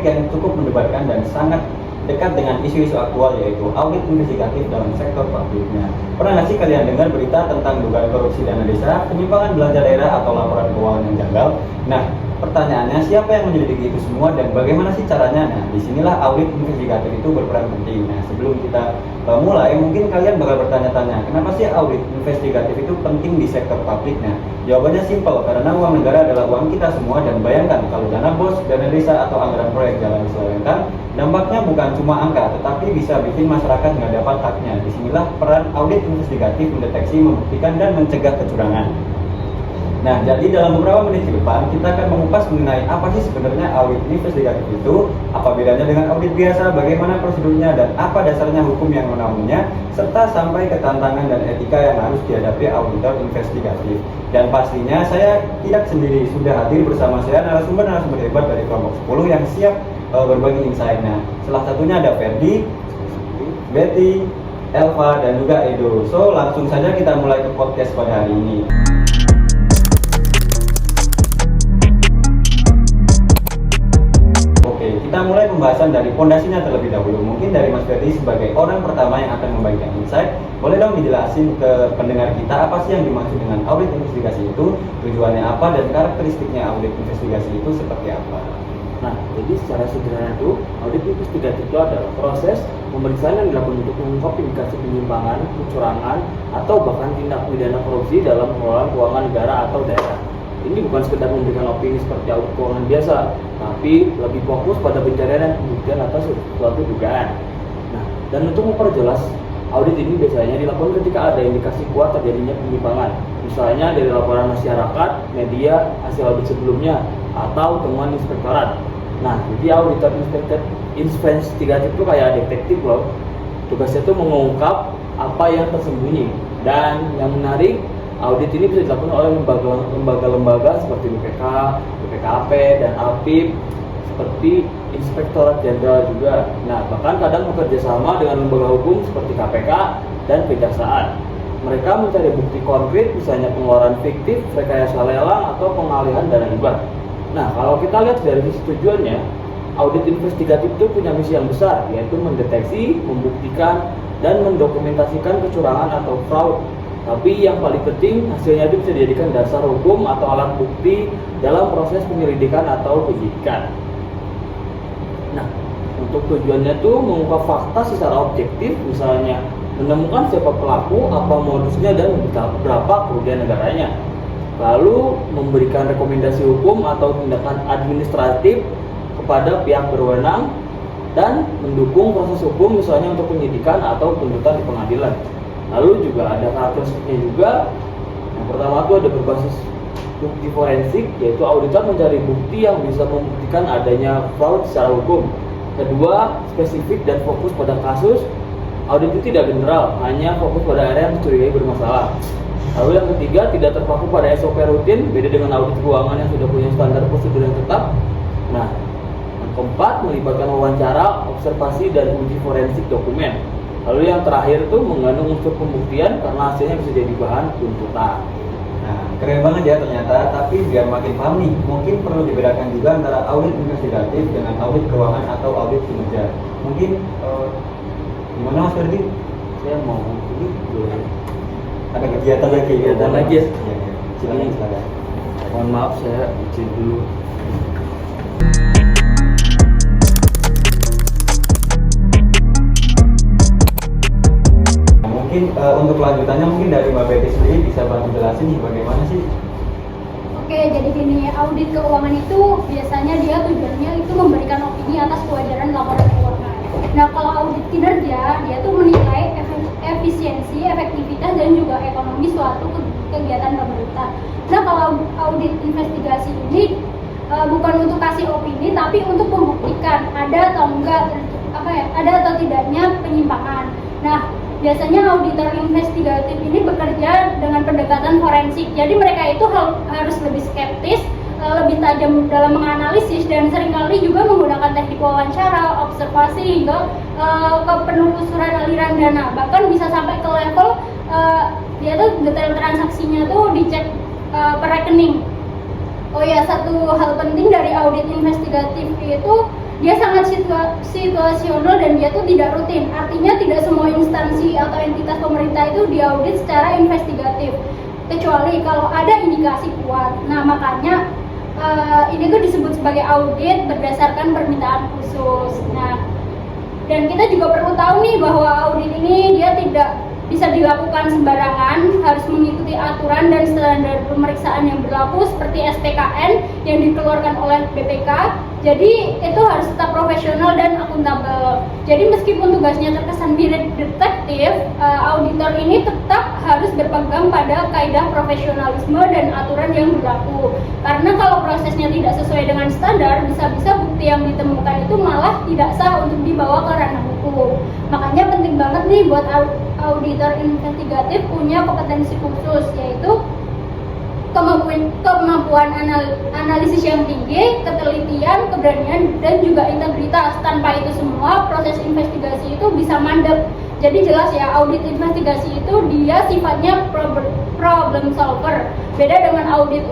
topik yang cukup mendebarkan dan sangat dekat dengan isu-isu aktual, yaitu audit investigatif dalam sektor publiknya. Pernah nggak sih kalian dengar berita tentang dugaan korupsi dana desa, penyimpangan belanja daerah, atau laporan keuangan yang janggal? Nah, pertanyaannya, siapa yang menyelidiki itu semua dan bagaimana sih caranya? Nah, disinilah audit investigatif itu berperan penting. Nah, sebelum kita mulai, mungkin kalian bakal bertanya-tanya, kenapa sih audit investigatif itu penting di sektor publik? Nah, jawabannya simpel, karena uang negara adalah uang kita semua, dan bayangkan kalau dana bos, dana desa, atau anggaran proyek jalan diselewengkan, dampaknya bukan cuma angka, tetapi bisa bikin masyarakat nggak dapat haknya. Disinilah peran audit investigatif mendeteksi, membuktikan, dan mencegah kecurangan. Nah, jadi dalam beberapa menit ke depan kita akan mengupas mengenai apa sih sebenarnya audit investigatif itu, apa bedanya dengan audit biasa, bagaimana prosedurnya, dan apa dasarnya hukum yang menaunginya, serta sampai ke tantangan dan etika yang harus dihadapi auditor investigatif. Dan pastinya saya tidak sendiri, sudah hadir bersama saya narasumber-narasumber hebat dari kelompok 10 yang siap berbagi insight. Nah, salah satunya ada Ferdi, Betty, Elva, dan juga Edo. So, langsung saja kita mulai ke podcast pada hari ini. Kita mulai pembahasan dari pondasinya terlebih dahulu. Mungkin dari Mas Ferdi sebagai orang pertama yang akan membagikan insight, boleh dong dijelasin ke pendengar kita apa sih yang dimaksud dengan audit investigasi itu, tujuannya apa, dan karakteristiknya audit investigasi itu seperti apa? Nah, jadi secara sederhana itu, audit investigatif itu adalah proses pemeriksaan yang dilakukan untuk mengungkap indikasi penyimpangan, kecurangan, atau bahkan tindak pidana korupsi dalam pengelolaan keuangan negara atau daerah. Ini bukan sekedar memberikan opini seperti audit keuangan biasa, tapi lebih fokus pada pencarian dan pembuktian atas suatu dugaan. Nah, dan untuk memperjelas, audit ini biasanya dilakukan ketika ada indikasi kuat terjadinya penyimpangan, misalnya dari laporan masyarakat, media, hasil audit sebelumnya, atau temuan inspektorat. Nah, jadi auditor investigatif itu kayak detektif loh. Tugasnya itu mengungkap apa yang tersembunyi. Dan yang menarik, audit ini bisa dilakukan oleh lembaga-lembaga seperti BPK, BPKP, dan APIP, seperti Inspektorat Jenderal juga. Nah, bahkan kadang bekerja sama dengan lembaga hukum seperti KPK dan Kejaksaan. Mereka mencari bukti konkret, misalnya pengeluaran fiktif, rekayasa lelang, atau pengalihan dana hibah. Nah, kalau kita lihat dari sisi tujuannya, audit investigatif itu punya misi yang besar, yaitu mendeteksi, membuktikan, dan mendokumentasikan kecurangan atau fraud. Tapi yang paling penting, hasilnya itu bisa dijadikan dasar hukum atau alat bukti dalam proses penyelidikan atau penyidikan. Nah, untuk tujuannya itu mengungkap fakta secara objektif, misalnya menemukan siapa pelaku, apa modusnya, dan berapa kerugian negaranya. Lalu memberikan rekomendasi hukum atau tindakan administratif kepada pihak berwenang, dan mendukung proses hukum misalnya untuk penyidikan atau penuntutan di pengadilan. Lalu juga ada karakteristiknya juga. Yang pertama itu ada berbasis bukti forensik, yaitu auditor mencari bukti yang bisa membuktikan adanya fraud secara hukum. Kedua, spesifik dan fokus pada kasus. Audit itu tidak general, hanya fokus pada area yang dicurigai bermasalah. Lalu yang ketiga, tidak terpaku pada SOP rutin, beda dengan audit keuangan yang sudah punya standar prosedur yang tetap. Nah, yang keempat, melibatkan wawancara, observasi, dan uji forensik dokumen. Lalu yang terakhir itu mengandung unsur pembuktian karena hasilnya bisa jadi bahan tuntutan. Nah, keren banget ya ternyata, tapi biar makin paham nih, mungkin perlu dibedakan juga antara audit investigatif dengan audit keuangan atau audit kinerja. Mungkin gimana Mas Ferdi? Saya mau ini boleh. Ada kegiatan lagi ya? Ya. Silakan. Mohon maaf, saya izin dulu. Mungkin untuk kelanjutannya mungkin dari Mbak Betty sendiri bisa bantu jelasin nih bagaimana sih? Oke, jadi gini, audit keuangan itu biasanya dia tujuannya itu memberikan opini atas kewajaran laporan keuangan. Nah, kalau audit kinerja, dia tuh menilai efisiensi, efektivitas, dan juga ekonomi suatu kegiatan pemerintah. Nah, kalau audit investigasi ini bukan untuk kasih opini, tapi untuk membuktikan ada atau enggak, ada atau tidaknya penyimpangan. Nah, biasanya auditor investigatif ini bekerja dengan pendekatan forensik. Jadi mereka itu harus lebih skeptis, lebih tajam dalam menganalisis, dan seringkali juga menggunakan teknik wawancara, observasi, hingga ke penelusuran aliran dana. Bahkan bisa sampai ke level dia tuh detail transaksinya tuh dicek per rekening. Oh ya, satu hal penting dari audit investigatif itu dia sangat situasional dan dia tuh tidak rutin. Artinya tidak semua instansi atau entitas pemerintah itu diaudit secara investigatif, kecuali kalau ada indikasi kuat. Nah makanya ini tuh disebut sebagai audit berdasarkan permintaan khusus. Nah, dan kita juga perlu tahu nih bahwa audit ini dia tidak bisa dilakukan sembarangan, harus mengikuti aturan dan standar pemeriksaan yang berlaku seperti SPKN yang dikeluarkan oleh BPK. Jadi itu harus tetap profesional dan akuntabel. Jadi meskipun tugasnya terkesan mirip detektif, auditor ini tetap harus berpegang pada kaidah profesionalisme dan aturan yang berlaku. Karena kalau prosesnya tidak sesuai dengan standar, bisa-bisa bukti yang ditemukan itu malah tidak sah untuk dibawa ke ranah hukum. Makanya penting banget nih buat auditor investigatif punya kompetensi khusus, yaitu kemampuan analisis yang tinggi, ketelitian, keberanian, dan juga integritas. Tanpa itu semua, proses investigasi itu bisa mandek. Jadi jelas ya, audit investigasi itu dia sifatnya problem solver. Beda dengan audit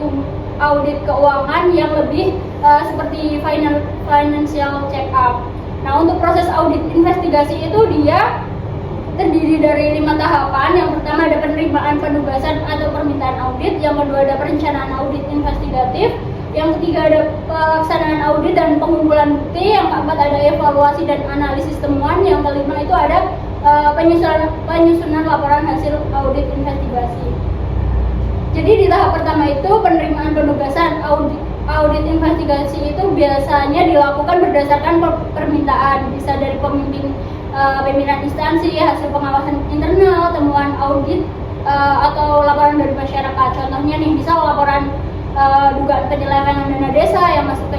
keuangan yang lebih seperti financial check up. Nah, untuk proses audit investigasi itu dia terdiri dari 5 tahapan. Yang pertama ada penerimaan penugasan atau permintaan audit, yang kedua ada perencanaan audit investigatif, yang ketiga ada pelaksanaan audit dan pengumpulan bukti, yang keempat ada evaluasi dan analisis temuan, yang kelima itu ada penyusunan laporan hasil audit investigasi. Jadi di tahap pertama itu penerimaan penugasan. Audit investigasi itu biasanya dilakukan berdasarkan permintaan, bisa dari pimpinan instansi, hasil pengawasan internal, temuan audit, atau laporan dari masyarakat. Contohnya nih, misal laporan dugaan penyelewengan dana desa yang masuk ke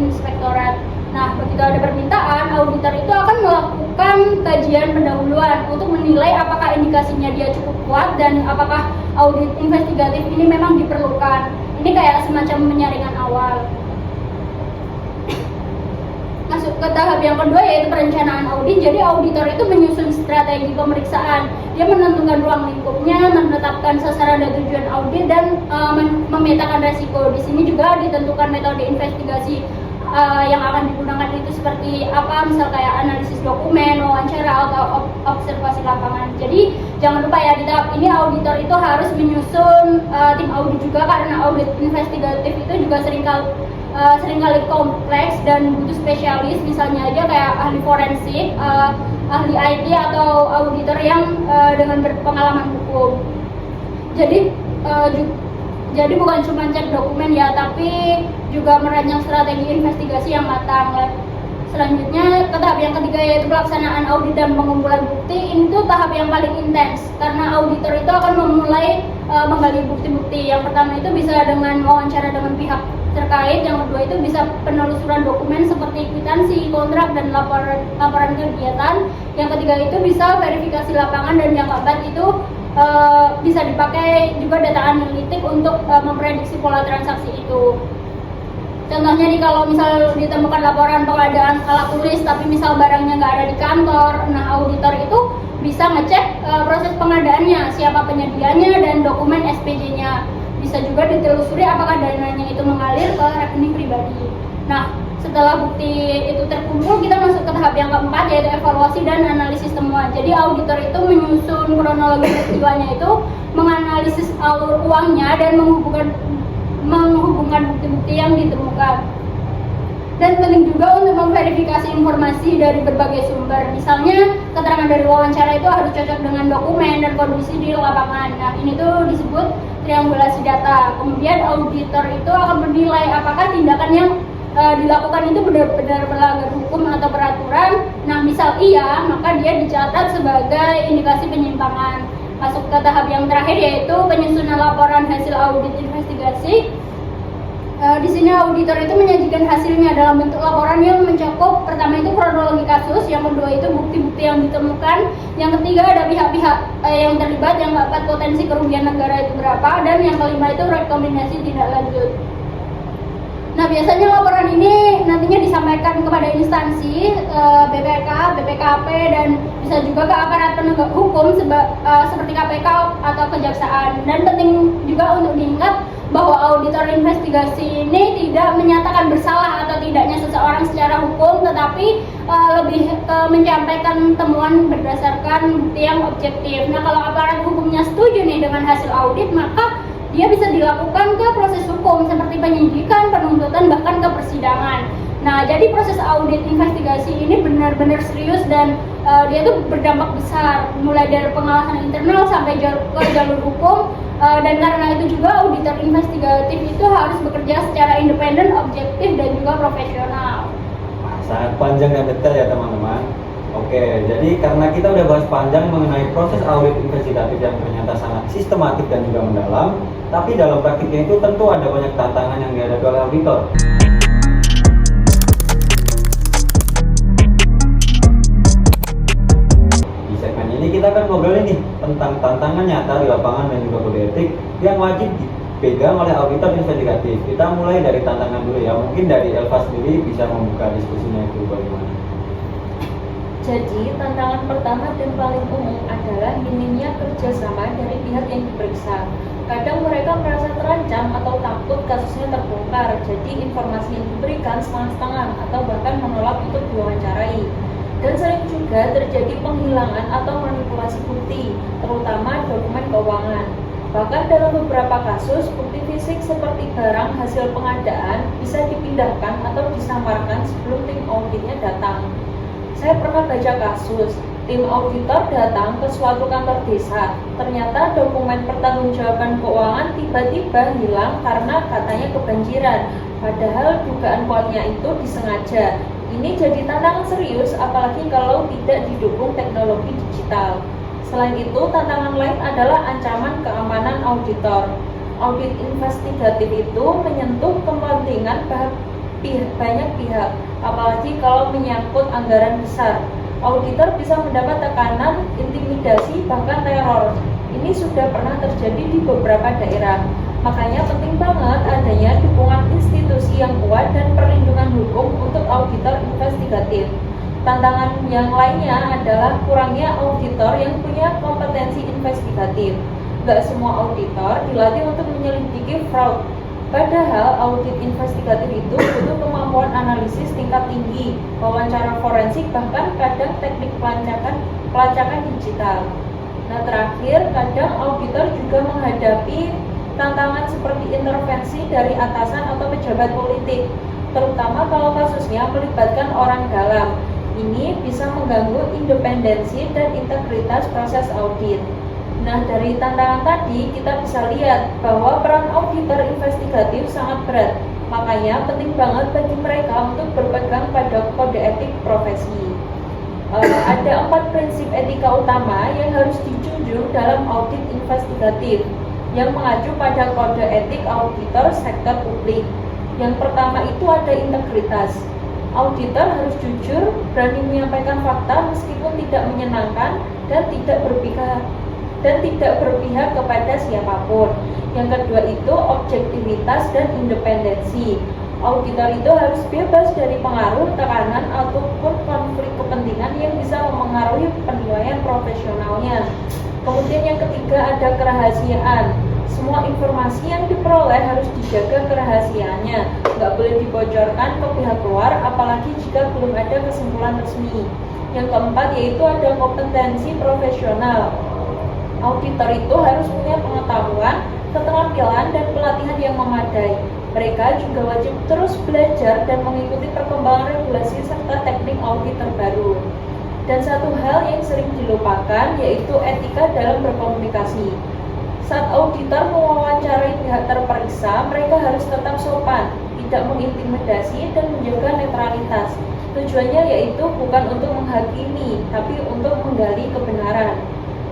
inspektorat. Nah, begitu ada permintaan, auditor itu akan melakukan kajian pendahuluan untuk menilai apakah indikasinya dia cukup kuat dan apakah audit investigatif ini memang diperlukan. Ini kayak semacam penyaringan awal. Masuk ke tahap yang kedua yaitu perencanaan audit. Jadi auditor itu menyusun strategi pemeriksaan. Dia menentukan ruang lingkupnya, menetapkan sasaran dan tujuan audit, dan memetakan resiko. Di sini juga ditentukan metode investigasi yang akan digunakan itu seperti apa, misal kayak analisis dokumen, wawancara, atau observasi lapangan. Jadi jangan lupa ya, di tahap ini auditor itu harus menyusun tim audit juga, karena audit investigatif itu juga seringkali kompleks dan butuh spesialis, misalnya aja kayak ahli forensik, ahli IT, atau auditor yang dengan berpengalaman hukum. Jadi bukan cuma cek dokumen ya, tapi juga merancang strategi investigasi yang matang. Selanjutnya ke tahap yang ketiga yaitu pelaksanaan audit dan pengumpulan bukti. Ini tuh tahap yang paling intens karena auditor itu akan memulai menggali bukti-bukti. Yang pertama itu bisa dengan wawancara dengan pihak terkait, yang kedua itu bisa penelusuran dokumen seperti kwitansi, kontrak, dan laporan kegiatan. Yang ketiga itu bisa verifikasi lapangan, dan yang keempat itu bisa dipakai juga data analitik untuk memprediksi pola transaksi itu. Contohnya nih, kalau misal ditemukan laporan pengadaan alat tulis tapi misal barangnya nggak ada di kantor, nah auditor itu bisa ngecek proses pengadaannya, siapa penyedianya, dan dokumen SPJ-nya. Bisa juga ditelusuri apakah dananya itu mengalir ke rekening pribadi. Nah, setelah bukti itu terkumpul, kita masuk ke tahap yang keempat yaitu evaluasi dan analisis temuan. Jadi auditor itu menyusun kronologi peristiwanya itu, menganalisis alur uangnya, dan menghubungkan bukti-bukti yang ditemukan. Dan penting juga untuk memverifikasi informasi dari berbagai sumber. Misalnya keterangan dari wawancara itu harus cocok dengan dokumen dan kondisi di lapangan. Nah, ini tuh disebut triangulasi data. Kemudian auditor itu akan menilai apakah tindakan yang dilakukan itu benar-benar melanggar hukum atau peraturan. Nah, misal iya, maka dia dicatat sebagai indikasi penyimpangan. Masuk ke tahap yang terakhir yaitu penyusunan laporan hasil audit investigasi. Di sini auditor itu menyajikan hasilnya dalam bentuk laporan yang mencakup pertama itu kronologi kasus, yang kedua itu bukti-bukti yang ditemukan, yang ketiga ada pihak-pihak yang terlibat, yang keempat potensi kerugian negara itu berapa, dan yang kelima itu rekomendasi tindak lanjut. Nah, biasanya laporan ini nantinya disampaikan kepada instansi BPK, BPKP, dan bisa juga ke aparat penegak hukum seperti KPK atau kejaksaan. Dan penting juga untuk diingat, bahwa auditor investigasi ini tidak menyatakan bersalah atau tidaknya seseorang secara hukum, tetapi lebih menyampaikan temuan berdasarkan bukti yang objektif. Nah, kalau aparat hukumnya setuju nih dengan hasil audit, maka dia bisa dilakukan ke proses hukum seperti penyidikan, penuntutan, bahkan ke persidangan. Nah, jadi proses audit investigasi ini benar-benar serius dan dia tuh berdampak besar, mulai dari pengawasan internal sampai ke jalur hukum. Dan karena itu juga auditor investigatif itu harus bekerja secara independen, objektif, dan juga profesional. Sangat panjang dan detail ya teman-teman. Oke, jadi karena kita udah bahas panjang mengenai proses audit investigatif yang ternyata sangat sistematik dan juga mendalam, tapi dalam praktiknya itu tentu ada banyak tantangan yang dihadapi oleh auditor. Ini kita akan ngobrolin nih tentang tantangan nyata di lapangan dan juga kode etik yang wajib dipegang oleh auditor investigatif. Kita mulai dari tantangan dulu ya. Mungkin dari Elva sendiri bisa membuka diskusinya itu bagaimana. Jadi tantangan pertama dan paling umum adalah minimnya kerjasama dari pihak yang diperiksa. Kadang mereka merasa terancam atau takut kasusnya terbongkar, jadi informasi yang diberikan setengah-setengah atau bahkan menolak untuk diwawancarai. Dan sering juga terjadi penghilangan atau manipulasi bukti, terutama dokumen keuangan. Bahkan dalam beberapa kasus, bukti fisik seperti barang hasil pengadaan bisa dipindahkan atau disamarkan sebelum tim auditnya datang. Saya pernah baca kasus, tim auditor datang ke suatu kantor desa. Ternyata dokumen pertanggungjawaban keuangan tiba-tiba hilang karena katanya kebanjiran. Padahal dugaan kuatnya itu disengaja. Ini jadi tantangan serius, apalagi kalau tidak didukung teknologi digital. Selain itu, tantangan lain adalah ancaman keamanan auditor. Audit investigatif itu menyentuh kepentingan banyak pihak, apalagi kalau menyangkut anggaran besar. Auditor bisa mendapat tekanan, intimidasi, bahkan teror. Ini sudah pernah terjadi di beberapa daerah. Makanya penting banget adanya dukungan institusi yang kuat dan perlindungan hukum untuk auditor investigatif. Tantangan yang lainnya adalah kurangnya auditor yang punya kompetensi investigatif. Gak semua auditor dilatih untuk menyelidiki fraud. Padahal audit investigatif itu butuh kemampuan analisis tingkat tinggi, wawancara forensik, bahkan kadang teknik pelacakan digital. Nah, terakhir, kadang auditor juga menghadapi tantangan seperti intervensi dari atasan atau pejabat politik, terutama kalau kasusnya melibatkan orang dalam. Ini bisa mengganggu independensi dan integritas proses audit. Nah, dari tantangan tadi kita bisa lihat bahwa peran auditor investigatif sangat berat. Makanya penting banget bagi mereka untuk berpegang pada kode etik profesi. Ada 4 prinsip etika utama yang harus dijunjung dalam audit investigatif yang mengacu pada kode etik auditor sektor publik. Yang pertama itu ada integritas. Auditor harus jujur, berani menyampaikan fakta meskipun tidak menyenangkan dan tidak berpihak kepada siapapun. Yang kedua itu objektivitas dan independensi. Auditor itu harus bebas dari pengaruh, tekanan, ataupun konflik kepentingan yang bisa memengaruhi penilaian profesionalnya. Kemudian yang ketiga ada kerahasiaan. Semua informasi yang diperoleh harus dijaga kerahasiaannya, nggak boleh dibocorkan ke pihak luar, apalagi jika belum ada kesimpulan resmi. Yang keempat yaitu ada kompetensi profesional. Auditor itu harus punya pengetahuan, keterampilan, dan pelatihan yang memadai. Mereka juga wajib terus belajar dan mengikuti perkembangan regulasi serta teknik audit terbaru. Dan satu hal yang sering dilupakan yaitu etika dalam berkomunikasi. Saat auditor mewawancarai pihak terperiksa, mereka harus tetap sopan, tidak mengintimidasi, dan menjaga netralitas. Tujuannya yaitu bukan untuk menghakimi, tapi untuk menggali kebenaran.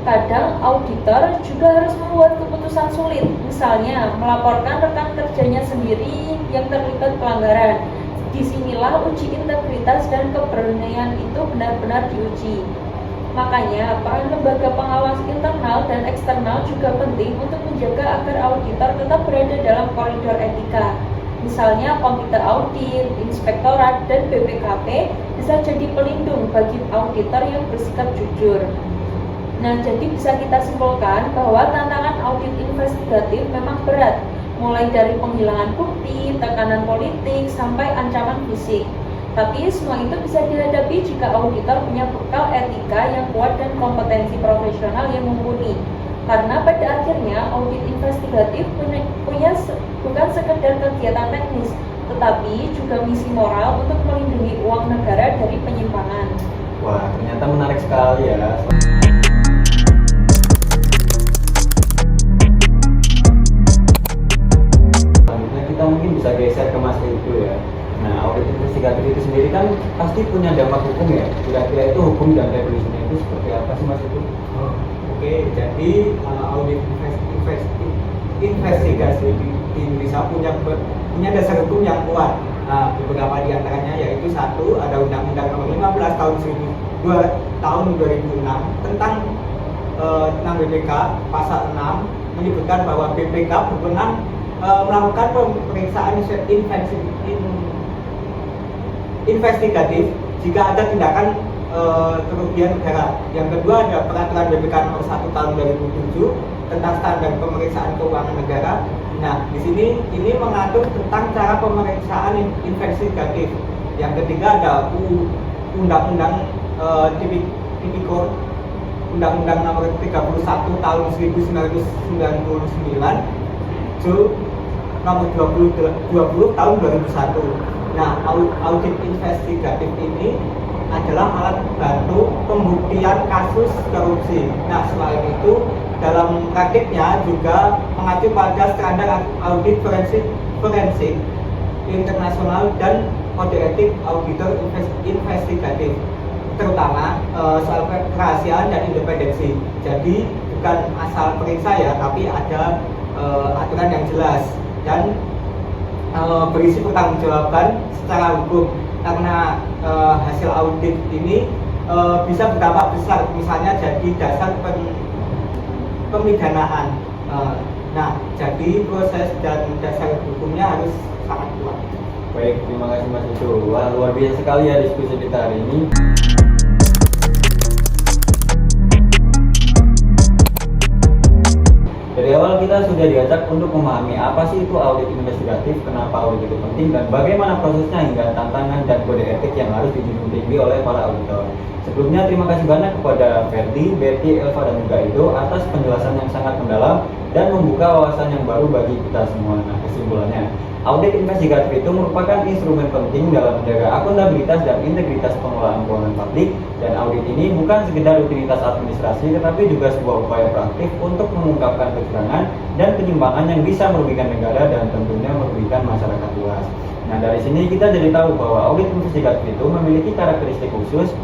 Kadang auditor juga harus membuat keputusan sulit, misalnya melaporkan rekan kerjanya sendiri yang terlibat pelanggaran. Disinilah uji integritas dan keberanian itu benar-benar diuji. Makanya, peran lembaga pengawas internal dan eksternal juga penting untuk menjaga agar auditor tetap berada dalam koridor etika. Misalnya, komite audit, inspektorat, dan BPKP bisa jadi pelindung bagi auditor yang bersikap jujur. Nah, jadi bisa kita simpulkan bahwa tantangan audit investigatif memang berat. mulai dari penghilangan bukti, tekanan politik, sampai ancaman fisik. Tapi semua itu bisa dihadapi jika auditor punya bekal etika yang kuat dan kompetensi profesional yang mumpuni. Karena pada akhirnya audit investigatif bukan sekedar kegiatan teknis, tetapi juga misi moral untuk melindungi uang negara dari penyimpangan. Wah, ternyata menarik sekali ya. Selanjutnya kita mungkin bisa geser ke Mas itu ya. Nah, audit investigatif itu sendiri kan pasti punya dampak hukum ya. Kira-kira itu hukum dan regulasinya itu seperti apa sih Mas itu? Oke, jadi audit investigasi di Indonesia punya dasar hukum yang kuat. Nah, beberapa di antaranya yaitu satu, ada Undang-Undang Nomor 15 tahun 2006 tentang BPK pasal 6 menyebutkan bahwa BPK berwenang melakukan pemeriksaan investigatif jika ada tindakan kerugian negara. Yang kedua ada Peraturan BPK Nomor 1 tahun 2007 tentang standar pemeriksaan keuangan negara. Nah, di sini ini mengatur tentang cara pemeriksaan investigatif. Yang ketiga ada Undang-Undang Tipikor, Undang-Undang Nomor 31 tahun 1999, Nomor 20 tahun 2001. Nah, audit investigatif ini adalah alat bantu pembuktian kasus korupsi. Nah, selain itu dalam praktiknya juga mengacu pada standar audit forensik internasional dan kode etik auditor investigatif, terutama soal kerahasiaan dan independensi. Jadi bukan asal periksa ya, tapi ada aturan yang jelas dan berisi pertanggungjawaban secara hukum. Karena hasil audit ini bisa berdampak besar, misalnya jadi dasar pemidanaan. Nah, jadi proses dan dasar hukumnya harus sangat kuat. Baik, terima kasih Mas Itu. Wah, luar biasa sekali ya diskusi kita hari ini. Dari awal kita sudah diajak untuk memahami apa sih itu audit investigatif, kenapa audit itu penting, dan bagaimana prosesnya hingga tantangan dan kode etik yang harus dijunjung tinggi oleh para auditor. Sebelumnya terima kasih banyak kepada Ferdi, Betty, Elva, dan juga Ido atas penjelasan yang sangat mendalam dan membuka wawasan yang baru bagi kita semua. Nah, kesimpulannya, audit investigatif itu merupakan instrumen penting dalam menjaga akuntabilitas dan integritas pengelolaan keuangan publik, dan audit ini bukan sekedar rutinitas administrasi tetapi juga sebuah upaya proaktif untuk mengungkapkan kecurangan dan penyimpangan yang bisa merugikan negara dan tentunya merugikan masyarakat luas. Nah, dari sini kita jadi tahu bahwa audit investigatif itu memiliki karakteristik khusus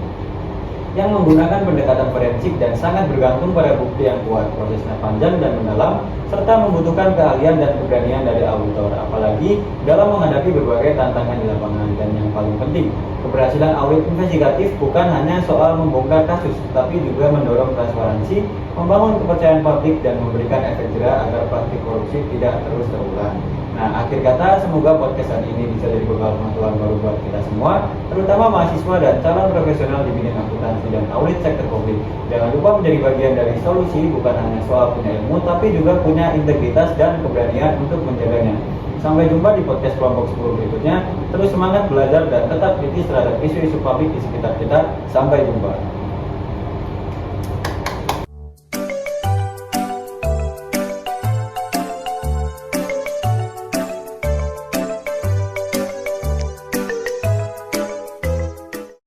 yang menggunakan pendekatan forensik dan sangat bergantung pada bukti yang kuat, prosesnya panjang dan mendalam, serta membutuhkan keahlian dan keberanian dari auditor, apalagi dalam menghadapi berbagai tantangan di lapangan. Dan yang paling penting, keberhasilan audit investigatif bukan hanya soal membongkar kasus, tapi juga mendorong transparansi, membangun kepercayaan publik, dan memberikan efek jera agar praktik korupsi tidak terus terulang. Nah, akhir kata, semoga podcast ini bisa jadi bekal pengetahuan baru buat kita semua, terutama mahasiswa dan calon profesional di bidang akuntansi dan audit sektor publik. Jangan lupa menjadi bagian dari solusi, bukan hanya soal punya ilmu, tapi juga punya integritas dan keberanian untuk menjaganya. Sampai jumpa di podcast kelompok 10 berikutnya. Terus semangat belajar dan tetap kritis terhadap isu-isu publik di sekitar kita. Sampai jumpa.